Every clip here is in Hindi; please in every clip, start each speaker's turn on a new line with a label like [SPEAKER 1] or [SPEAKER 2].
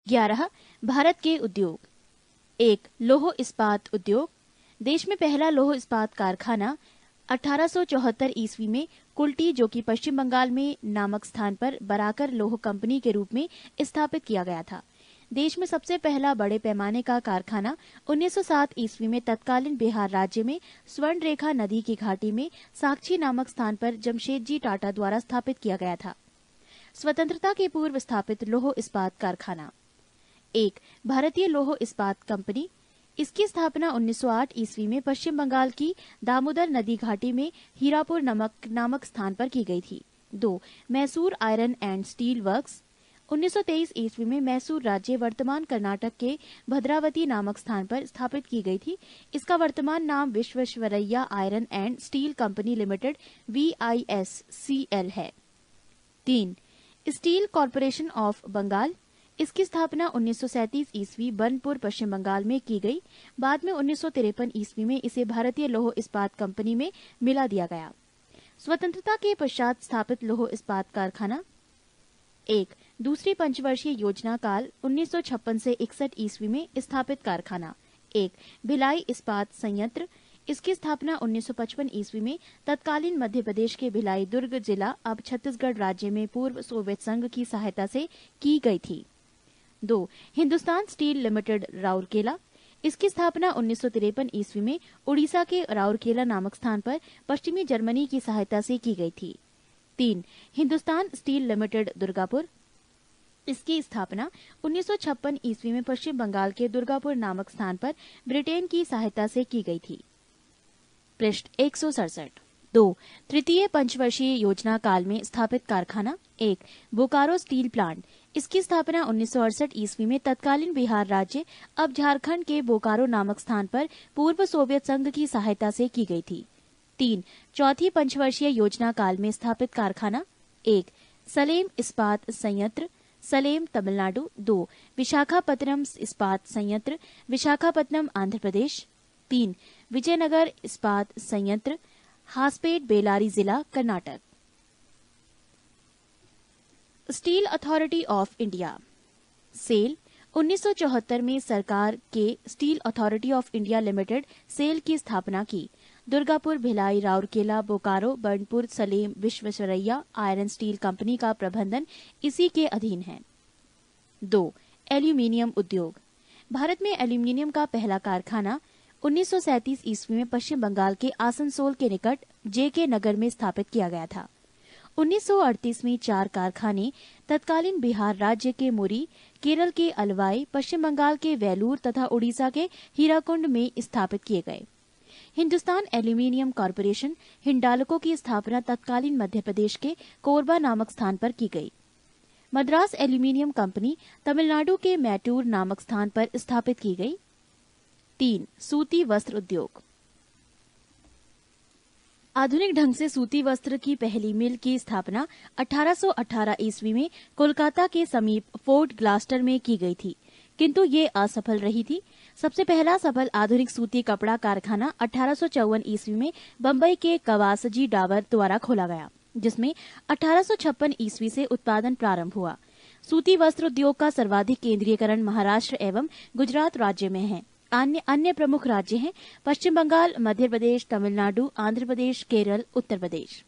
[SPEAKER 1] 11. भारत के उद्योग। 1. लौह इस्पात उद्योग। देश में पहला लौह इस्पात कारखाना 1874 ईस्वी में कुल्टी, जो कि पश्चिम बंगाल में नामक स्थान पर बराकर लौह कंपनी के रूप में स्थापित किया गया था। देश में सबसे पहला बड़े पैमाने का कारखाना 1907 ईस्वी में तत्कालीन बिहार राज्य में स्वर्ण रेखा नदी की घाटी में साक्षी नामक स्थान पर जमशेदजी टाटा द्वारा स्थापित किया गया था। स्वतंत्रता के पूर्व स्थापित लौह इस्पात कारखाना। 1. भारतीय लौह इस्पात कंपनी। इसकी स्थापना 1908 ईस्वी में पश्चिम बंगाल की दामोदर नदी घाटी में हीरापुर नामक स्थान पर की गई थी। 2. Mysore iron and steel works. 1923 ईस्वी में मैसूर राज्य वर्तमान कर्नाटक के भद्रावती नामक स्थान पर स्थापित की गई थी। इसका वर्तमान नाम Visvesvaraya iron and steel company limited VISCL है। 3. Steel corporation of Bengal. इसकी स्थापना 1937 ईस्वी बनपुर पश्चिम बंगाल में की गई। बाद में 1953 ईस्वी में इसे भारतीय लौह इस्पात कंपनी में मिला दिया गया। स्वतंत्रता के पश्चात स्थापित लौह इस्पात कारखाना। 1. दूसरी पंचवर्षीय योजना काल 1956 से 61 ईस्वी में स्थापित कारखाना। 1. भिलाई इस्पात संयंत्र। इसकी स्थापना 1955 ईस्वी में तत्कालीन मध्य प्रदेश के भिलाई दुर्ग जिला अब छत्तीसगढ़ राज्य में पूर्व सोवियत संघ की सहायता से की गई थी। 2. Hindustan steel limited Rourkela. इसकी स्थापना 1953 ईस्वी में उड़ीसा के राउरकेला नामक स्थान पर पश्चिमी जर्मनी की सहायता से की गई थी। 3. Hindustan steel limited Durgapur. इसकी स्थापना 1956 ईस्वी में पश्चिम बंगाल के दुर्गापुर नामक स्थान पर ब्रिटेन की सहायता से की गई थी। पृष्ठ 167। 2. तृतीय पंचवर्षीय योजना काल में स्थापित कारखाना। 1. Bokaro steel plant. इसकी स्थापना 1968 ईस्वी में तत्कालीन बिहार राज्य अब झारखंड के बोकारो नामक स्थान पर पूर्व सोवियत संघ की सहायता से की गई थी। 3. चौथी पंचवर्षीय योजना काल में स्थापित कारखाना। 1. सलेम इस्पात संयंत्र, सलेम तमिलनाडु। 2. विशाखापत्तनम इस्पात संयंत्र, विशाखापत्तनम आंध्र प्रदेश। 3. विजयनगर इस्पात संयंत्र, हासपेट बेलारी जिला Karnataka. Steel authority of India SAIL. 1974 में सरकार के steel authority of India limited SAIL की स्थापना की। Durgapur, Bhilai, Rourkela, Bokaro, Burnpur, Salem, Visvesvaraya iron steel company का प्रबंधन इसी के अधीन है। 2. एल्यूमीनियम उद्योग। भारत में एल्यूमीनियम का पहला कारखाना 1937 ईस्वी में पश्चिम बंगाल के आसनसोल के निकट JK नगर में स्थापित किया गया था। 1938 में 4 कारखाने तत्कालीन बिहार राज्य के मुरी, केरल के अलवाई, पश्चिम बंगाल के वेलूर तथा उड़ीसा के हीराकुंड में स्थापित किए गए। हिंदुस्तान एल्यूमीनियम कॉरपोरेशन हिंडाल्को की स्थापना तत्कालीन मध्य प्रदेश के कोरबा नामक स्थान पर की गई। मद्रास एल्यूमीनियम कंपनी तमिलनाडु के मैटूर नामक स्थान पर स्थापित की गई। 3. सूती वस्त्र उद्योग। आधुनिक ढंग से सूती वस्त्र की पहली मिल की स्थापना 1818 ईस्वी में कोलकाता के समीप फोर्ट ग्लास्टर में की गई थी, किंतु ये असफल रही थी। सबसे पहला सफल आधुनिक सूती कपड़ा कारखाना 1854 ईस्वी में बंबई के कवासजी डाबर द्वारा खोला गया, जिसमें 1856 ईस्वी से उत्पादन प्रारंभ हुआ। सूती वस्त्र उद्योग का सर्वाधिक केंद्रीयकरण महाराष्ट्र एवं गुजरात राज्य में है। अन्य प्रमुख राज्य हैं पश्चिम बंगाल, मध्य प्रदेश, तमिलनाडु, आंध्र प्रदेश, केरल, उत्तर प्रदेश।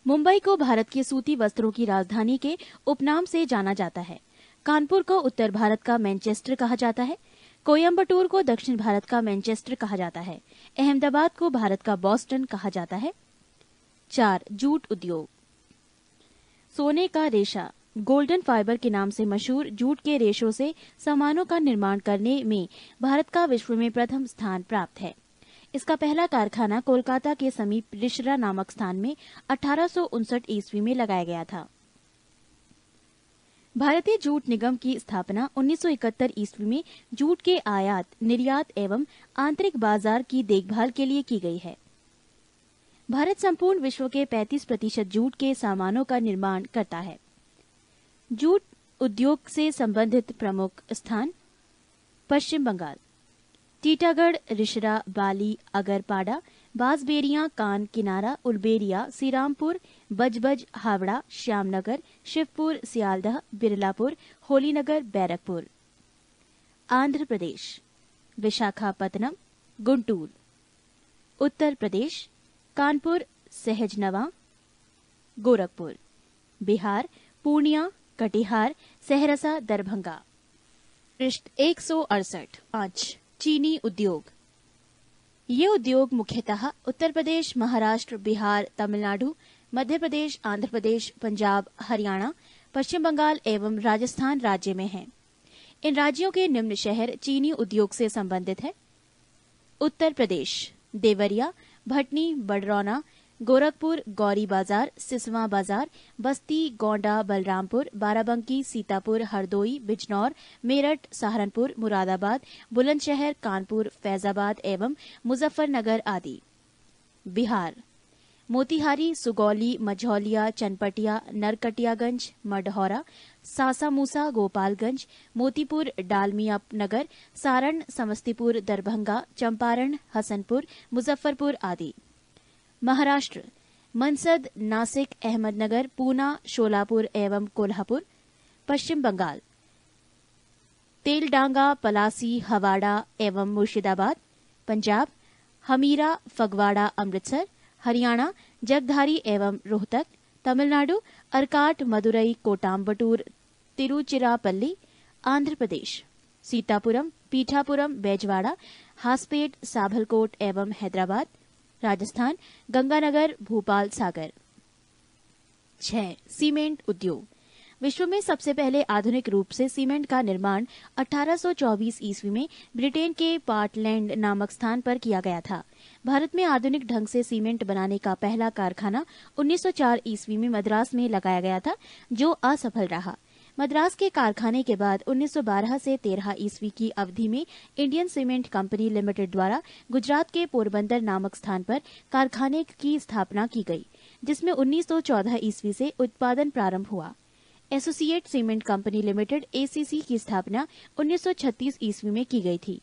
[SPEAKER 1] मुंबई को भारत के सूती वस्त्रों की राजधानी के उपनाम से जाना जाता है। कानपुर को उत्तर भारत का मैनचेस्टर कहा जाता है। कोयम्बटूर को दक्षिण भारत का मैनचेस्टर कहा जाता है। अहमदाबाद को भारत का बॉस्टन कहा जाता है। 4. जूट उद्योग। सोने का रेशा गोल्डन फाइबर के नाम से मशहूर जूट के रेशों से सामानों का निर्माण करने में भारत का विश्व में प्रथम स्थान प्राप्त है। इसका पहला कारखाना कोलकाता के समीप रिशरा नामक स्थान में 1859 ईस्वी में लगाया गया था। भारतीय जूट निगम की स्थापना 1971 ईस्वी में जूट के आयात, निर्यात एवं आंतरिक बाजार की देखभाल के लिए की गई है। भारत संपूर्ण विश्व के 35% जूट के सामानों का निर्माण करता है। जूट उद्योग से संबंधित प्रमुख स्थान पश्चिम बंगाल, टीटागढ़, रिशरा, बाली, अगरपाड़ा, बांसबेरिया, कान किनारा, उलबेरिया, श्रीरामपुर, बजबज, हावड़ा, श्यामनगर, शिवपुर, सियालदह, बिरलापुर, होलीनगर, बैरकपुर। आंध्र प्रदेश विशाखापत्तनम, गुंटूर। उत्तर प्रदेश कानपुर, सहजनवा, गोरखपुर। बिहार पूर्णिया, कटिहार, सहरसा, दरभंगा। पृष्ठ 168। 5. चीनी उद्योग। ये उद्योग मुख्यतः उत्तर प्रदेश, महाराष्ट्र, बिहार, तमिलनाडु, मध्य प्रदेश, आंध्र प्रदेश, पंजाब, हरियाणा, पश्चिम बंगाल एवं राजस्थान राज्य में हैं। इन राज्यों के निम्न शहर चीनी उद्योग से संबंधित है। उत्तर प्रदेश देवरिया, भटनी, बड़रौना, गोरखपुर, गौरी बाजार, सिसवा बाजार, बस्ती, गोंडा, बलरामपुर, बाराबंकी, सीतापुर, हरदोई, बिजनौर, मेरठ, सहारनपुर, मुरादाबाद, बुलंदशहर, कानपुर, फैजाबाद एवं मुजफ्फरनगर आदि। बिहार मोतिहारी, सुगौली, मझौलिया, चनपटिया, नरकटियागंज, मढ़ौरा, सासामूसा, गोपालगंज, मोतीपुर, डालमिया नगर, सारण, समस्तीपुर, दरभंगा, चंपारण, हसनपुर, मुजफ्फरपुर आदि। महाराष्ट्र मनसद, नासिक, अहमदनगर, पूना, शोलापुर एवं कोल्हापुर। पश्चिम बंगाल तेलडांगा, पलासी, हवाड़ा एवं मुर्शिदाबाद। पंजाब हमीरा, फगवाड़ा, अमृतसर। हरियाणा जगधारी एवं रोहतक। तमिलनाडु अरकाट, मदुरई, कोटाम्बटूर, तिरुचिरापल्ली। आंध्र प्रदेश सीतापुरम, पीठापुरम, बेजवाड़ा, हासपेट, साभलकोट एवं हैदराबाद। राजस्थान गंगानगर, भोपाल, सागर। 6. सीमेंट उद्योग। विश्व में सबसे पहले आधुनिक रूप से सीमेंट का निर्माण 1824 ईस्वी में ब्रिटेन के पार्टलैंड नामक स्थान पर किया गया था। भारत में आधुनिक ढंग से सीमेंट बनाने का पहला कारखाना 1904 ईस्वी में मद्रास में लगाया गया था, जो असफल रहा। मद्रास के कारखाने के बाद 1912 से 13 ईस्वी की अवधि में इंडियन सीमेंट कंपनी लिमिटेड द्वारा गुजरात के पोरबंदर नामक स्थान पर कारखाने की स्थापना की गई, जिसमें 1914 ईस्वी से उत्पादन प्रारंभ हुआ। Associate cement company limited ACC की स्थापना 1936 ईस्वी में की गई थी।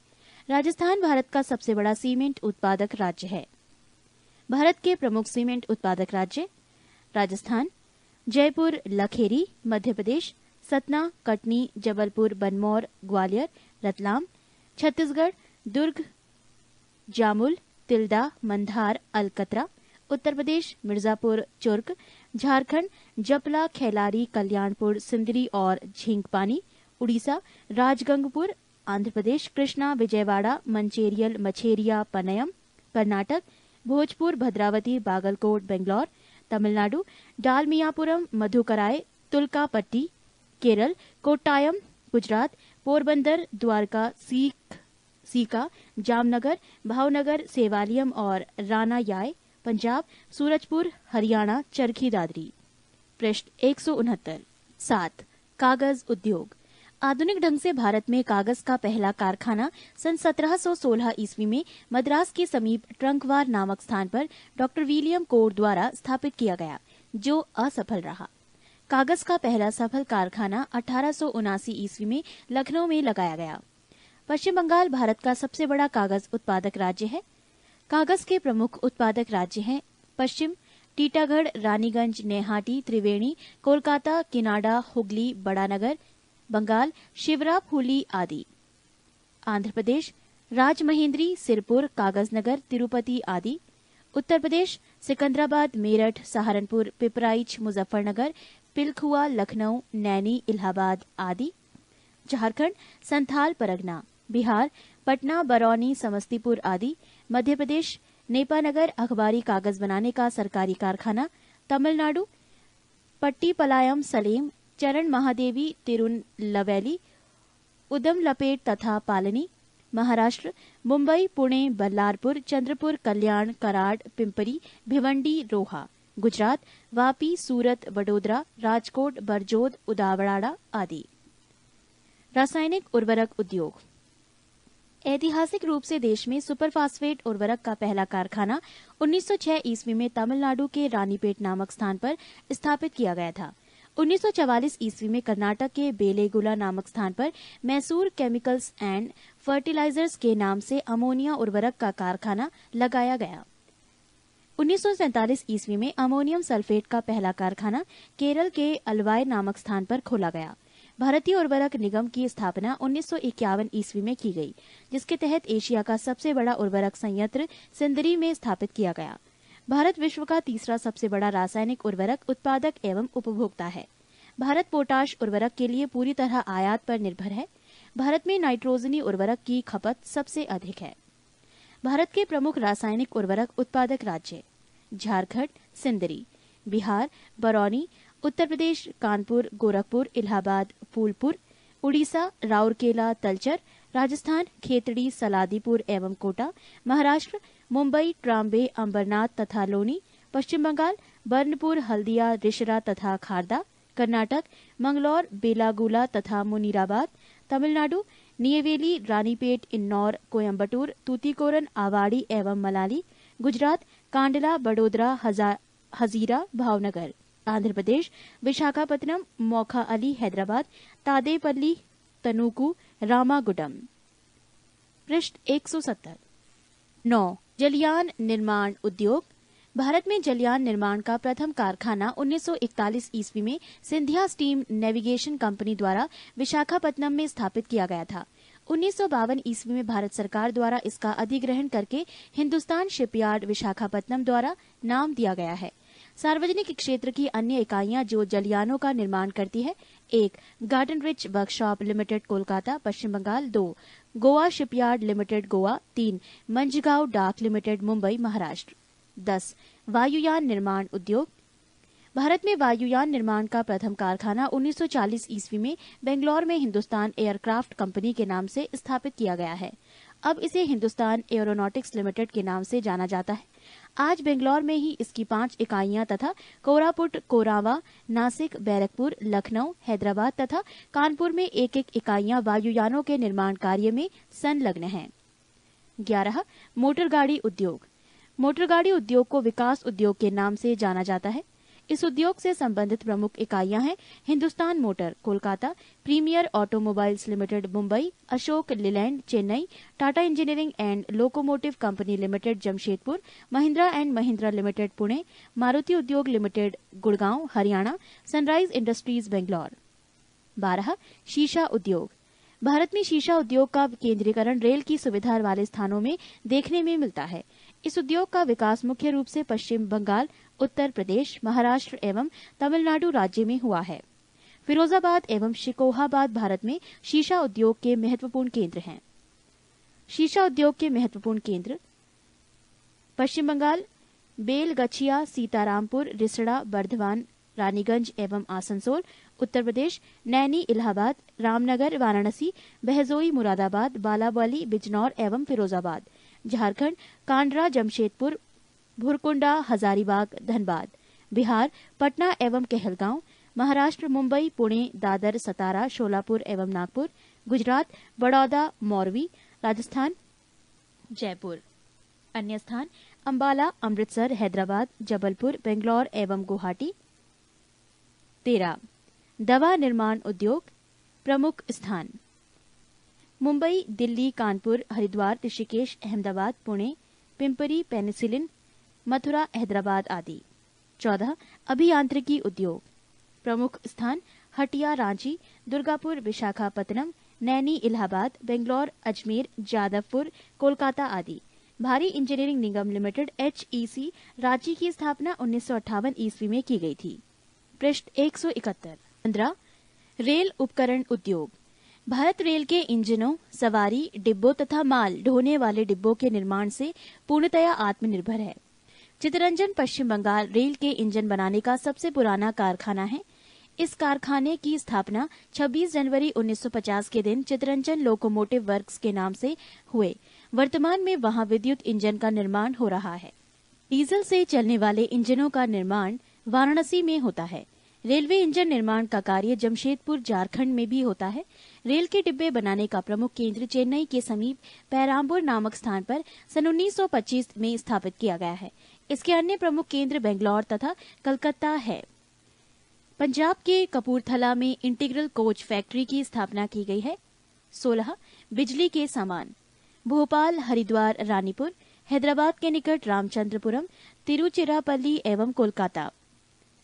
[SPEAKER 1] राजस्थान भारत का सबसे बड़ा सीमेंट उत्पादक राज्य है। भारत के प्रमुख सीमेंट उत्पादक राज्य राजस्थान, जयपुर, लखेरी, मध्य प्रदेश, सतना, कटनी, जबलपुर, बनमौर, ग्वालियर, रतलाम। छत्तीसगढ़ दुर्ग, जामुल, तिल्दा, मंधार, अलकतरा। उत्तर प्रदेश मिर्जापुर, चुर्क। झारखंड जपला, खैलारी, कल्याणपुर, सिंदरी और झींकपानी। उड़ीसा राजगंगपुर। आंध्र प्रदेश कृष्णा, विजयवाड़ा, मंचेरियल, मछेरिया, पनयम। कर्नाटक भोजपुर, भद्रावती, बागलकोट, बेंगलौर। तमिलनाडु डालमियापुरम, मधुकराय, तुलकापट्टी। केरल कोट्टायम। गुजरात पोरबंदर, द्वारका, सीका, जामनगर, भावनगर, सेवालियम और रानायाय। पंजाब सूरजपुर। हरियाणा चरखी दादरी। पृष्ठ 169। 7. कागज उद्योग। आधुनिक ढंग से भारत में कागज का पहला कारखाना सन 1716 ईस्वी में मद्रास के समीप ट्रंकवार नामक स्थान पर डॉक्टर विलियम कोर द्वारा स्थापित किया गया, जो असफल रहा। कागज का पहला सफल कारखाना 1879 ईस्वी में लखनऊ में लगाया गया। पश्चिम बंगाल भारत का सबसे बड़ा कागज उत्पादक राज्य है। कागज के प्रमुख उत्पादक राज्य हैं पश्चिम टीटागढ़, रानीगंज, नेहाटी, त्रिवेणी, कोलकाता, किनाडा, हुगली, बड़ानगर। बंगाल शिवराफुली आदि। आंध्र प्रदेश राजमहेंद्री, सिरपुर, कागजनगर, तिरुपति आदि। उत्तर प्रदेश सिकंदराबाद, मेरठ, सहारनपुर, पिपराइच, मुजफ्फरनगर, पिलखुआ, लखनऊ, नैनी, इलाहाबाद आदि। झारखंड संथाल परगना। बिहार पटना, बरौनी, समस्तीपुर आदि। मध्य प्रदेश नेपानगर, अखबारी कागज बनाने का सरकारी कारखाना। तमिलनाडु पट्टीपलायम, सलेम, चरण महादेवी, तिरुनलवेली, उदम लपेट तथा पालनी। महाराष्ट्र मुंबई, पुणे, बल्लारपुर, चंद्रपुर, कल्याण, कराड, पिंपरी, भिवंडी, रोहा। गुजरात वापी, सूरत, वडोदरा, राजकोट, बरजोद, उदावड़ाड़ा आदि। रासायनिक उर्वरक उद्योग। ऐतिहासिक रूप से देश में सुपरफास्फेट उर्वरक का पहला कारखाना 1906 ईस्वी में तमिलनाडु के रानीपेट नामक स्थान पर स्थापित किया गया था। 1944 ईस्वी में कर्नाटक के बेलेगुला नामक स्थान पर मैसूर केमिकल्स एंड फर्टिलाइजर्स के नाम से अमोनिया उर्वरक का कारखाना लगाया गया। 1947 ईस्वी में अमोनियम सल्फेट का पहला कारखाना केरल के अलवाय नामक स्थान पर खोला गया। भारतीय उर्वरक निगम की स्थापना 1951 ईस्वी में की गई, जिसके तहत एशिया का सबसे बड़ा उर्वरक संयंत्र सिंदरी में स्थापित किया गया। भारत विश्व का तीसरा सबसे बड़ा रासायनिक उर्वरक उत्पादक एवं उपभोक्ता है। भारत पोटाश उर्वरक के लिए पूरी तरह आयात पर निर्भर है। भारत में नाइट्रोजनी उर्वरक की खपत सबसे अधिक है। भारत के प्रमुख रासायनिक उर्वरक उत्पादक राज्य: झारखंड, सिंदरी; बिहार, बरौनी; उत्तर प्रदेश, कानपुर, गोरखपुर, इलाहाबाद, फूलपुर; उड़ीसा, राउरकेला, तलचर; राजस्थान, खेतड़ी, सलादीपुर एवं कोटा; महाराष्ट्र, मुंबई, ट्राम्बे, अंबरनाथ तथा लोनी; पश्चिम बंगाल, बर्नपुर, हल्दिया, रिशरा तथा खारदा; कर्नाटक, मंगलौर, बेलागुला तथा मुनीराबाद; तमिलनाडु, नियवेली, रानीपेट, इन्नौर, कोयम्बटूर, तूतीकोरन, आवाड़ी एवं मलाली; गुजरात, कांडला, बड़ोदरा, हजीरा, भावनगर; आंध्र प्रदेश, विशाखापत्तनम, मोखा अली, हैदराबाद, तादेपल्ली, तनुकू, रामागुडम। पृष्ठ 170। 9. जलयान निर्माण उद्योग। भारत में जलयान निर्माण का प्रथम कारखाना 1941 ईस्वी में सिंधिया स्टीम नेविगेशन कंपनी द्वारा विशाखापत्तनम में स्थापित किया गया था। 1952 ईस्वी में भारत सरकार द्वारा इसका अधिग्रहण करके हिंदुस्तान शिपयार्ड विशाखापत्तनम द्वारा नाम दिया गया है। सार्वजनिक क्षेत्र की अन्य इकाइयां जो जलयानों का निर्माण करती है: 1. Garden Reach Workshop Limited, Kolkata, Paschim Bangal; 2. Goa Shipyard Limited, Goa; 3. Mazagaon Dock Limited, Mumbai, Maharashtra. 10. वायुयान निर्माण उद्योग। भारत में वायुयान निर्माण का प्रथम कारखाना 1940 ईस्वी में बेंगलौर में हिंदुस्तान एयरक्राफ्ट कंपनी के नाम से स्थापित किया गया है। अब इसे हिंदुस्तान एरोनॉटिक्स लिमिटेड के नाम से जाना जाता है। आज बेंगलौर में ही इसकी 5 इकाइयां तथा कोरापुट, कोरावा, नासिक, बैरकपुर, लखनऊ, हैदराबाद तथा कानपुर में एक इकाइयां वायुयानों के निर्माण कार्य में संलग्न हैं। 11. मोटरगाड़ी उद्योग। मोटरगाड़ी उद्योग को विकास उद्योग के नाम से जाना जाता है। इस उद्योग से संबंधित प्रमुख इकाइयां हैं: Hindustan Motor, Kolkata; Premier Automobiles Limited, Mumbai; Ashok Leyland, Chennai; Tata Engineering and Locomotive Company Limited, Jamshedpur; Mahindra and Mahindra Limited, Pune; Maruti Udyog Limited, Gurgaon, Haryana; Sunrise Industries, Bangalore. 12. शीशा उद्योग। भारत में शीशा उद्योग का केंद्रीकरण रेल की सुविधा वाले स्थानों में देखने में मिलता है। इस उद्योग का विकास मुख्य रूप से पश्चिम बंगाल, उत्तर प्रदेश, महाराष्ट्र एवं तमिलनाडु राज्य में हुआ है। फिरोजाबाद एवं शिकोहाबाद भारत में शीशा उद्योग के महत्वपूर्ण केंद्र हैं। शीशा उद्योग के महत्वपूर्ण केंद्र: पश्चिम बंगाल, बेलगछिया, सीतारामपुर, रिसड़ा, बर्धवान, रानीगंज एवं आसनसोल; उत्तर प्रदेश, नैनी, इलाहाबाद, रामनगर, वाराणसी, बहजोई, मुरादाबाद, बालाबली, बिजनौर एवं फिरोजाबाद; झारखंड, कांडरा, जमशेदपुर, भुरकुंडा, हजारीबाग, धनबाद; बिहार, पटना एवं कहलगांव; महाराष्ट्र, मुंबई, पुणे, दादर, सतारा, शोलापुर एवं नागपुर; गुजरात, बड़ौदा, मोरवी; राजस्थान, जयपुर। अन्य स्थान: अंबाला, अमृतसर, हैदराबाद, जबलपुर, बेंगलौर एवं गुवाहाटी। 13. दवा निर्माण उद्योग। प्रमुख स्थान: मुंबई, दिल्ली, कानपुर, हरिद्वार, ऋषिकेश, अहमदाबाद, पुणे, पिंपरी, पेनिसिलिन, मथुरा, हैदराबाद आदि। 14. अभियांत्रिकी उद्योग। प्रमुख स्थान: हटिया, रांची, दुर्गापुर, विशाखापत्तनम, नैनी, इलाहाबाद, बेंगलौर, अजमेर, जादवपुर, कोलकाता आदि। भारी इंजीनियरिंग निगम लिमिटेड, HEC, रांची की स्थापना 1958 ईस्वी में की गई थी। पृष्ठ 171। 15. रेल उपकरण उद्योग। भारत रेल के इंजनों, सवारी डिब्बों तथा माल ढोने वाले डिब्बों के निर्माण से पूर्णतया आत्मनिर्भर है। चितरंजन पश्चिम बंगाल रेल के इंजन बनाने का सबसे पुराना कारखाना है। इस कारखाने की स्थापना 26 जनवरी 1950 के दिन चितरंजन लोकोमोटिव वर्क्स के नाम से हुए। वर्तमान में वहां विद्युत इंजन का निर्माण हो रहा है। डीजल से चलने वाले इंजनों का निर्माण वाराणसी में होता है। रेलवे इंजन निर्माण का कार्य जमशेदपुर, झारखंड में भी होता है। रेल के डिब्बे बनाने का प्रमुख केंद्र चेन्नई के समीप पैराम्बूर नामक स्थान पर सन 1925 में स्थापित किया गया है। इसके अन्य प्रमुख केंद्र बेंगलौर तथा कलकत्ता है। पंजाब के कपूरथला में इंटीग्रल कोच फैक्ट्री की स्थापना की गई है। 16. बिजली के सामान। भोपाल, हरिद्वार, रानीपुर, हैदराबाद के निकट रामचंद्रपुरम, तिरुचिरापल्ली एवं कोलकाता।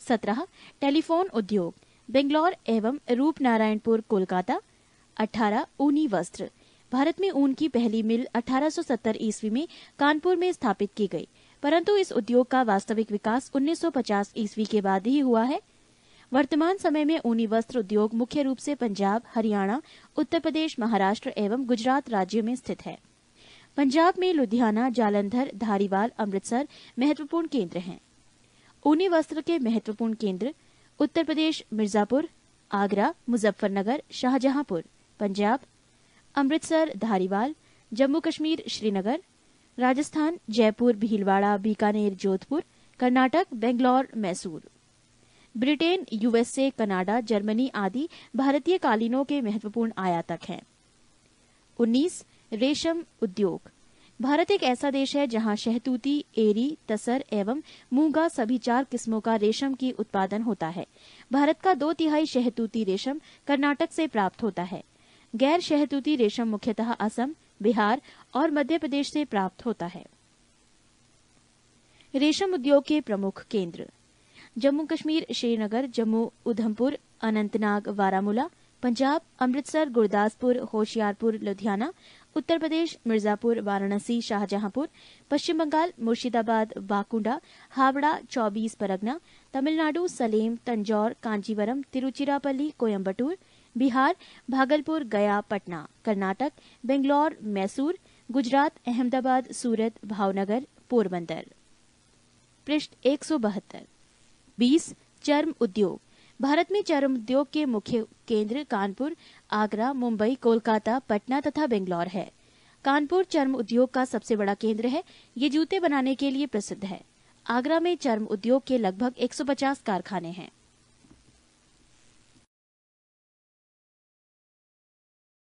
[SPEAKER 1] 17 टेलीफोन उद्योग, बेंगलोर एवं रूपनारायणपुर, कोलकाता। 18 ऊनी वस्त्र, भारत में ऊन की पहली मिल 1870 ईस्वी में कानपुर में स्थापित की गई, परंतु इस उद्योग का वास्तविक विकास 1950 ईस्वी के बाद ही हुआ है। वर्तमान समय में ऊनी वस्त्र उद्योग मुख्य रूप से पंजाब, हरियाणा, उत्तर प्रदेश, महाराष्ट्र एवं गुजरात राज्यों में स्थित है। पंजाब में लुधियाना, जालंधर, धारीवाल, अमृतसर महत्वपूर्ण केंद्र हैं। ऊनी वस्त्र के महत्वपूर्ण केंद्र Uttar Pradesh Mirzapur, Agra, Muzaffarnagar, Shahjahanpur, Punjab Amritsar, Dhariwal, Jammu Kashmir Srinagar, Rajasthan Jaipur, Bhilwara, Bikaner, Jodhpur, Karnataka Bangalore, Mysore. Britain, USA, Canada, Germany आदि भारतीय कालीनों के महत्वपूर्ण आयातक हैं। 19 रेशम उद्योग, भारत एक ऐसा देश है जहां शहतूती, एरी, तसर एवं मूंगा सभी 4 किस्मों का रेशम की उत्पादन होता है। भारत का 2/3 शहतूती रेशम कर्नाटक से प्राप्त होता है। गैर शहतूती रेशम मुख्यतः असम, बिहार और मध्य प्रदेश से प्राप्त होता है। रेशम उद्योग के प्रमुख केंद्र जम्मू कश्मीर श्रीनगर, जम्मू उधमपुर, अनंतनाग बारामूला, पंजाब अमृतसर, गुरदासपुर, होशियारपुर, लुधियाना, उत्तर प्रदेश मिर्जापुर, वाराणसी, शाहजहांपुर, पश्चिम बंगाल मुर्शिदाबाद, बांकुड़ा, हावड़ा, 24 परगना, तमिलनाडु सलेम, तंजौर, कांचीवरम, तिरुचिरापल्ली, कोयम्बटूर, बिहार भागलपुर, गया, पटना, कर्नाटक बेंगलोर, मैसूर, गुजरात अहमदाबाद, सूरत, भावनगर, पोरबंदर। पृष्ठ 172। 20 चर्म उद्योग, भारत में चर्म उद्योग के मुख्य केंद्र कानपुर, आगरा, मुंबई, कोलकाता, पटना तथा बेंगलोर है। कानपुर चर्म उद्योग का सबसे बड़ा केंद्र है। ये जूते बनाने के लिए प्रसिद्ध है। आगरा में चर्म उद्योग के लगभग 150 कारखाने हैं।